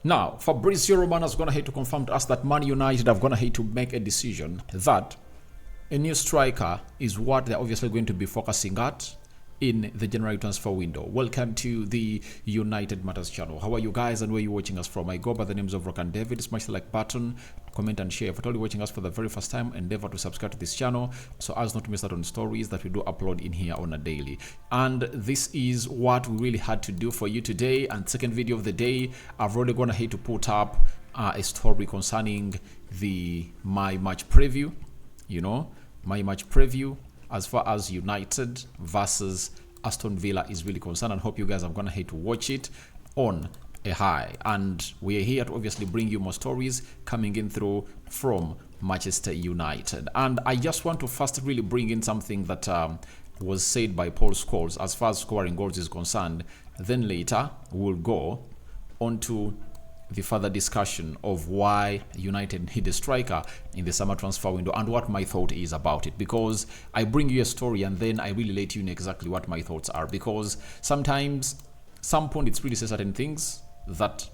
Now, Fabrizio Romano is going to hate to confirm to us that Man United have going to hate to make a decision that a new striker is what they're obviously going to be focusing at in the January transfer window. Welcome to the United Matters channel. How are you guys and where are you watching us from? I go by the names of Rock and David. Smash the like button, comment and share. If you're watching us for the very first time, endeavor to subscribe to this channel so as not to miss out on stories that we do upload in here on a daily. And this is what we really had to do for you today. And second video of the day, I've already gone ahead to put up a story concerning my match preview. My match preview as far as United versus Aston Villa is really concerned, and hope you guys have gone ahead to watch it on a high. And we are here to obviously bring you more stories coming in through from Manchester United. And I just want to first really bring in something that was said by Paul Scholes as far as scoring goals is concerned. Then later we'll go on to the further discussion of why United need a striker in the summer transfer window and what my thought is about it, because I bring you a story and then I really let you know exactly what my thoughts are, because sometimes some pundits really say certain things that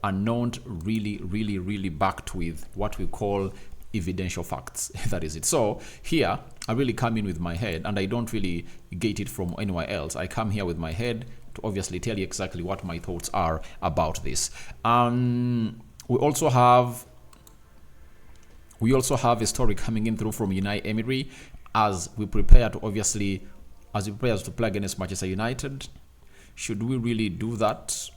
are not really backed with what we call evidential facts. That is it. So here I really come in with my head and I don't really get it from anywhere else. I come here with my head to obviously tell you exactly what my thoughts are about this. We also have a story coming in through from Unai Emery as we prepare to play against Manchester United. Should we really do that?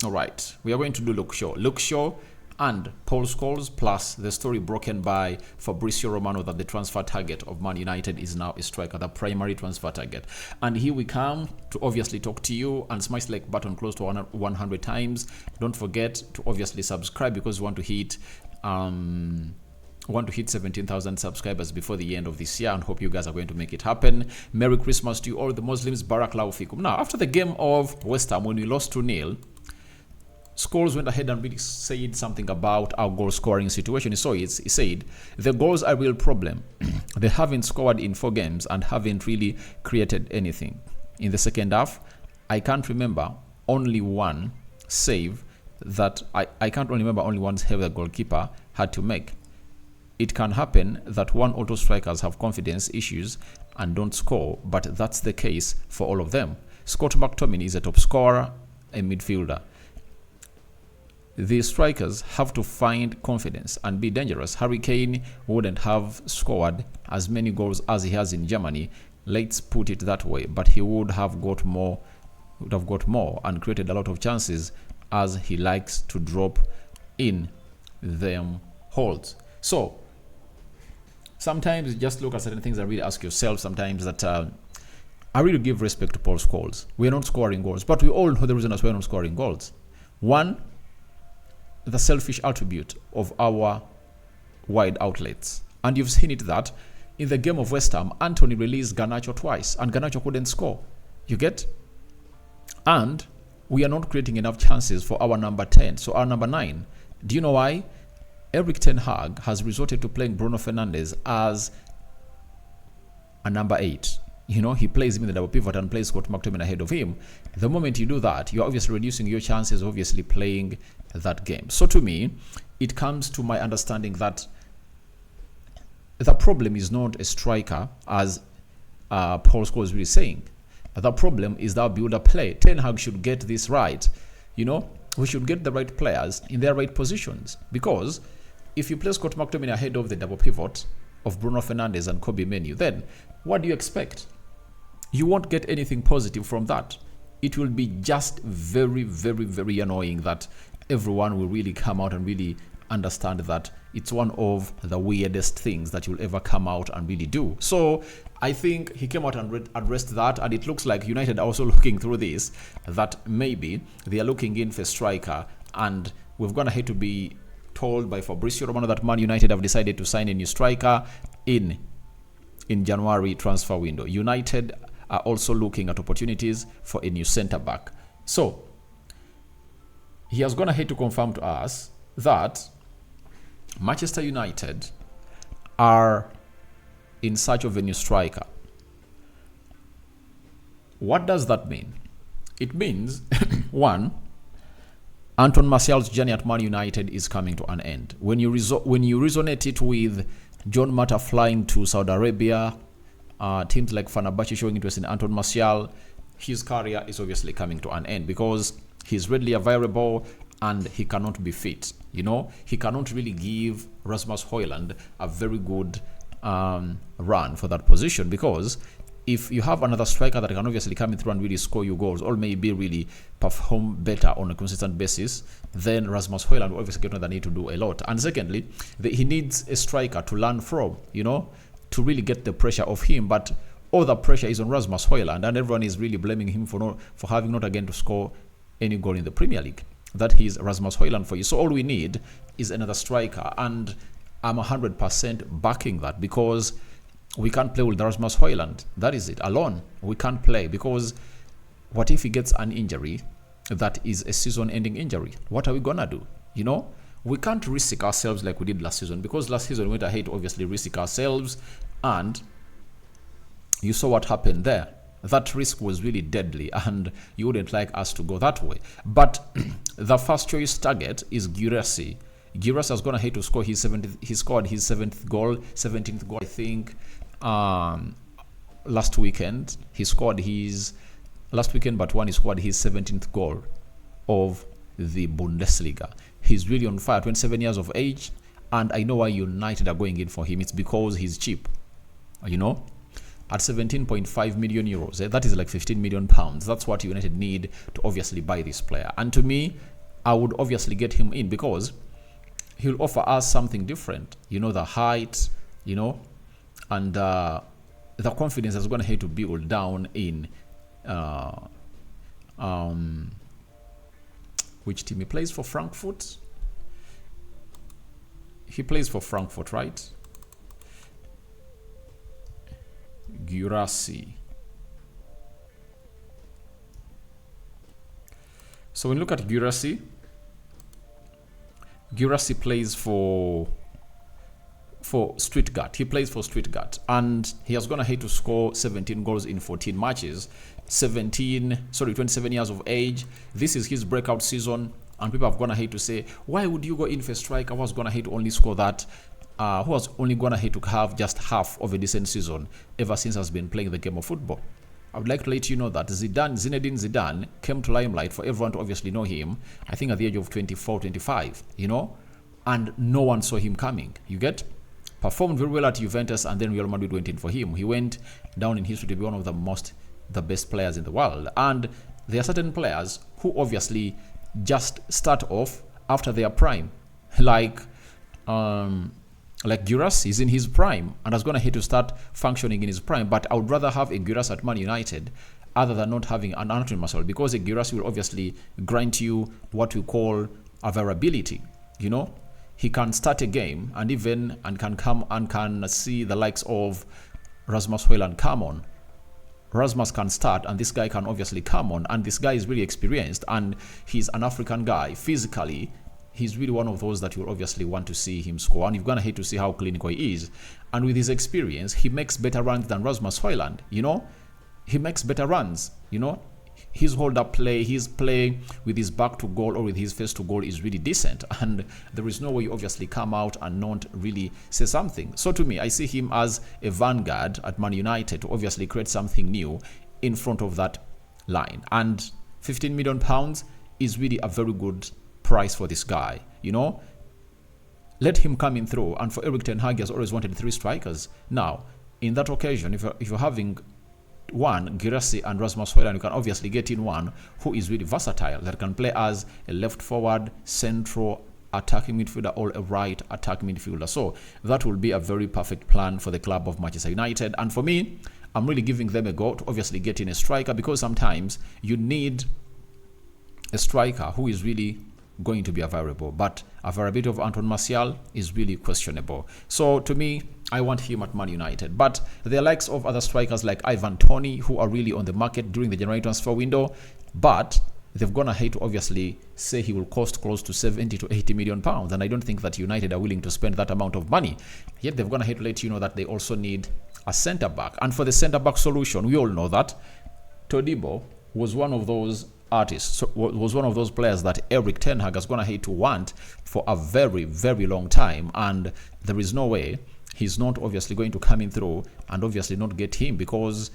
All right, we are going to do Luke Shaw and Paul Scholes, plus the story broken by Fabrizio Romano that the transfer target of Man United is now a striker, the primary transfer target. And here we come to obviously talk to you, and smash the like button close to 100 times. Don't forget to obviously subscribe because we want to hit 17,000 subscribers before the end of this year, and hope you guys are going to make it happen. Merry Christmas to you all the Muslims. Barakallahu fikum. Now, after the game of West Ham, when we lost 2-0, Scholes went ahead and really said something about our goal scoring situation. So he said, the goals are a real problem. They haven't scored in 4 games and haven't really created anything. In the second half, I can't remember only one save that I can't only remember only one save the goalkeeper had to make. It can happen that one or two strikers have confidence issues and don't score, but that's the case for all of them. Scott McTominay is a top scorer, a midfielder. The strikers have to find confidence and be dangerous. Harry Kane wouldn't have scored as many goals as he has in Germany, let's put it that way, but he would have got more and created a lot of chances, as he likes to drop in them holes. So sometimes you just look at certain things and really ask yourself sometimes that I really give respect to Paul Scholes. We're not scoring goals, but we all know the reason as we're not scoring goals. One, the selfish attribute of our wide outlets. And you've seen it that in the game of West Ham, Anthony released Garnacho twice and Garnacho couldn't score. You get? And we are not creating enough chances for our number 10. So our number 9. Do you know why? Eric Ten Hag has resorted to playing Bruno Fernandes as a number 8. He plays him in the double pivot and plays Scott McTominay ahead of him. The moment you do that, you're obviously reducing your chances of obviously playing that game. So to me, it comes to my understanding that the problem is not a striker, as Paul Scholes is really saying. The problem is that builder play. Ten Hag should get this right. We should get the right players in their right positions, because if you play Scott McTominay ahead of the double pivot of Bruno Fernandes and Kobe Menu, then what do you expect? You won't get anything positive from that. It will be just very annoying that everyone will really come out and really understand that it's one of the weirdest things that you'll ever come out and really do. So I think he came out and addressed that, and it looks like United are also looking through this, that maybe they are looking in for a striker, and we've gone ahead to be told by Fabrizio Romano that Man United have decided to sign a new striker in January transfer window. United are also looking at opportunities for a new centre-back. So he has gone ahead to confirm to us that Manchester United are in search of a new striker. What does that mean? It means, one, Anton Martial's journey at Man United is coming to an end. When you resonate it with John Mata flying to Saudi Arabia, teams like Fenerbahce showing interest in Anton Martial, his career is obviously coming to an end because he's readily available and he cannot be fit. You know, he cannot really give Rasmus Højlund a very good run for that position, because if you have another striker that can obviously come in through and really score you goals, or maybe really perform better on a consistent basis, then Rasmus Højlund will obviously get another need to do a lot. And secondly, he needs a striker to learn from, you know, to really get the pressure off him. But all the pressure is on Rasmus Højlund, and everyone is really blaming him for having not again to score any goal in the Premier League. That is Rasmus Højlund for you. So all we need is another striker, and I'm 100% backing that, because we can't play with Rasmus Højlund. That is it. Alone, we can't play, because what if he gets an injury that is a season-ending injury? What are we gonna do? You know, we can't risk ourselves like we did last season, because last season we went ahead to obviously risk ourselves, and you saw what happened there. That risk was really deadly, and you wouldn't like us to go that way. But the first choice target is Guirassy. Guirassy has gone ahead to score his 17th. He scored his 17th goal, I think, last weekend. He scored his last weekend, but he scored his 17th goal of the Bundesliga. He's really on fire. 27 years of age, and I know why United are going in for him. It's because he's cheap, you know. At 17.5 million euros, that is like 15 million pounds. That's what United need to obviously buy this player. And to me, I would obviously get him in, because he'll offer us something different. You know, the height, you know, and the confidence is going to have to build down in which team he plays for? Frankfurt. He plays for Frankfurt, right? Guirassy. So when you look at Guirassy, Guirassy plays for Stuttgart. He plays for Stuttgart, and he has gone ahead to score 17 goals in 14 matches. 27 years of age. This is his breakout season, and people have gone ahead to say, why would you go in for a striker who has gone ahead to only score that? Who has only gone ahead to have just half of a decent season ever since has been playing the game of football? I would like to let you know that Zinedine Zidane came to limelight for everyone to obviously know him, I think at the age of 24, 25, you know, and no one saw him coming. You get? Performed very well at Juventus, and then Real Madrid went in for him. He went down in history to be one of the best players in the world. And there are certain players who obviously just start off after their prime, like Guirassy is in his prime and has gone ahead to start functioning in his prime. But I would rather have a Guirassy at Man United other than not having an Anton Martial, because a Guirassy will obviously grant you what we call a variability. You know, he can start a game and can come and can see the likes of Rasmus Højlund come on. Rasmus can start, and this guy can obviously come on, and this guy is really experienced, and he's an African guy. Physically, he's really one of those that you'll obviously want to see him score, and you're gonna hate to see how clinical he is. And with his experience, he makes better runs than Rasmus Højlund. You know, he makes better runs. You know, his hold-up play, his play with his back to goal or with his face to goal is really decent, and there is no way you obviously come out and not really say something. So to me, I see him as a vanguard at Man United to obviously create something new in front of that line. And 15 million pounds is really a very good price for this guy. You know, let him come in through. And for Erik ten Hag, he has always wanted 3 strikers. Now, in that occasion, if you're having one, Guirassy and Rasmus Højlund, you can obviously get in one who is really versatile, that can play as a left forward, central, attacking midfielder, or a right attacking midfielder. So that will be a very perfect plan for the club of Manchester United. And for me, I'm really giving them a go to obviously get in a striker, because sometimes you need a striker who is really going to be a variable, but a variability of Anton Martial is really questionable. So to me, I want him at Man United. But the likes of other strikers like Ivan Toney, who are really on the market during the January transfer window, but they've gone ahead to obviously say he will cost close to 70 to 80 million pounds, and I don't think that United are willing to spend that amount of money. Yet they've gone ahead to let you know that they also need a centre back. And for the centre back solution, we all know that Todibo was one of those artist. So was one of those players that Erik ten Hag is going to hate to want for a very, very long time. And there is no way he's not obviously going to come in through and obviously not get him, because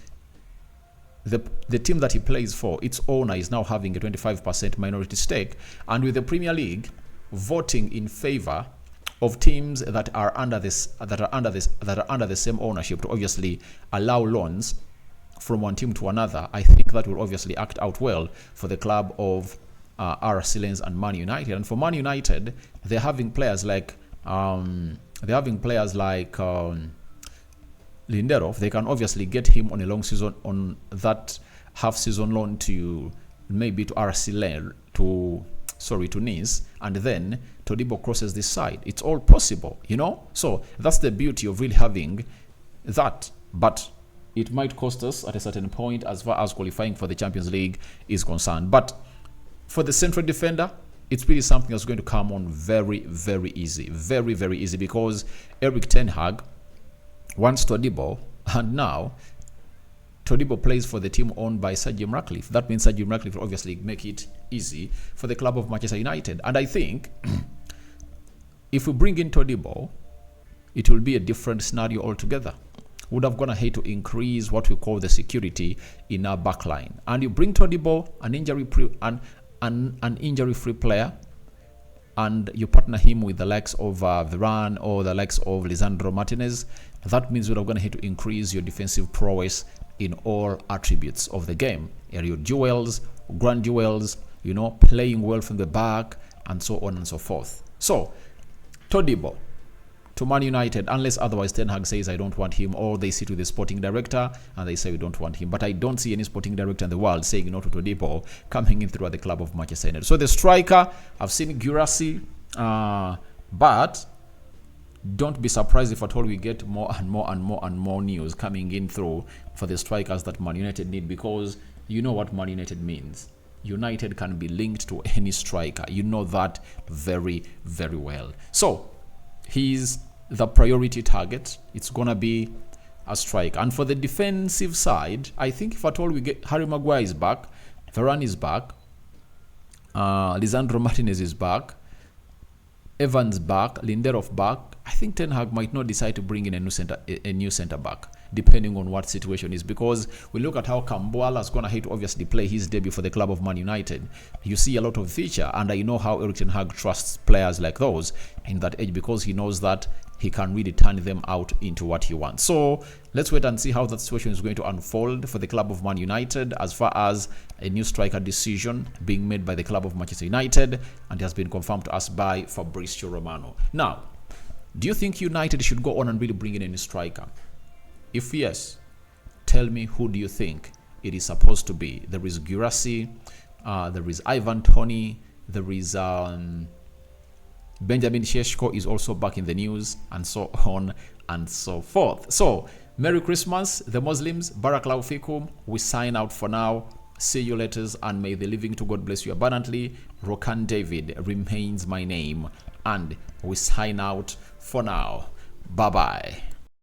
the team that he plays for, its owner is now having a 25% minority stake. And with the Premier League voting in favor of teams that are under the same ownership to obviously allow loans from one team to another, I think that will obviously act out well for the club of RC Lens and Man United. And for Man United, they're having players like Lindelof. They can obviously get him on a long season, on that half-season loan to maybe to RC Lens, to Nice, and then Todibo crosses this side. It's all possible, you know. So that's the beauty of really having that. But it might cost us at a certain point as far as qualifying for the Champions League is concerned. But for the central defender, it's really something that's going to come on very, very easy. Very, very easy, because Erik ten Hag wants Todibo, and now Todibo plays for the team owned by Sir Jim Ratcliffe. That means Sir Jim Ratcliffe will obviously make it easy for the club of Manchester United. And I think if we bring in Todibo, it will be a different scenario altogether. Would have gone ahead to increase what we call the security in our backline. And you bring Todibo, an injury-free player, and you partner him with the likes of Varane or the likes of Lisandro Martinez. That means you're going to have to increase your defensive prowess in all attributes of the game. Aerial duels, grand duels, you know, playing well from the back, and so on and so forth. So, Todibo to Man United, unless otherwise Ten Hag says I don't want him, or they sit with the sporting director and they say we don't want him. But I don't see any sporting director in the world saying no to Todibo coming in through at the club of Manchester United. So the striker, I've seen Guirassy, but don't be surprised if at all we get more and more news coming in through for the strikers that Man United need, because you know what Man United means. United can be linked to any striker. You know that very, very well. So he's the priority target. It's gonna be a striker. And for the defensive side, I think if at all we get Harry Maguire is back, Varane is back, Lisandro Martinez is back, Evans back, Lindelof back, I think Ten Hag might not decide to bring in a new centre back, depending on what situation is, because we look at how Kambuala is going to have to obviously play his debut for the club of Man United. You see a lot of feature, and I know how Erik ten Hag trusts players like those in that age, because he knows that he can really turn them out into what he wants. So let's wait and see how that situation is going to unfold for the club of Man United, as far as a new striker decision being made by the club of Manchester United, and it has been confirmed to us by Fabrizio Romano. Now, do you think United should go on and really bring in a new striker? If yes, tell me, who do you think it is supposed to be? There is Guirassy, there is Ivan Toney, there is Benjamin Šeško is also back in the news, and so on and so forth. So, Merry Christmas, the Muslims. Barakallahu fikum. We sign out for now. See you later, and may the living to God bless you abundantly. Rokan David remains my name, and we sign out for now. Bye-bye.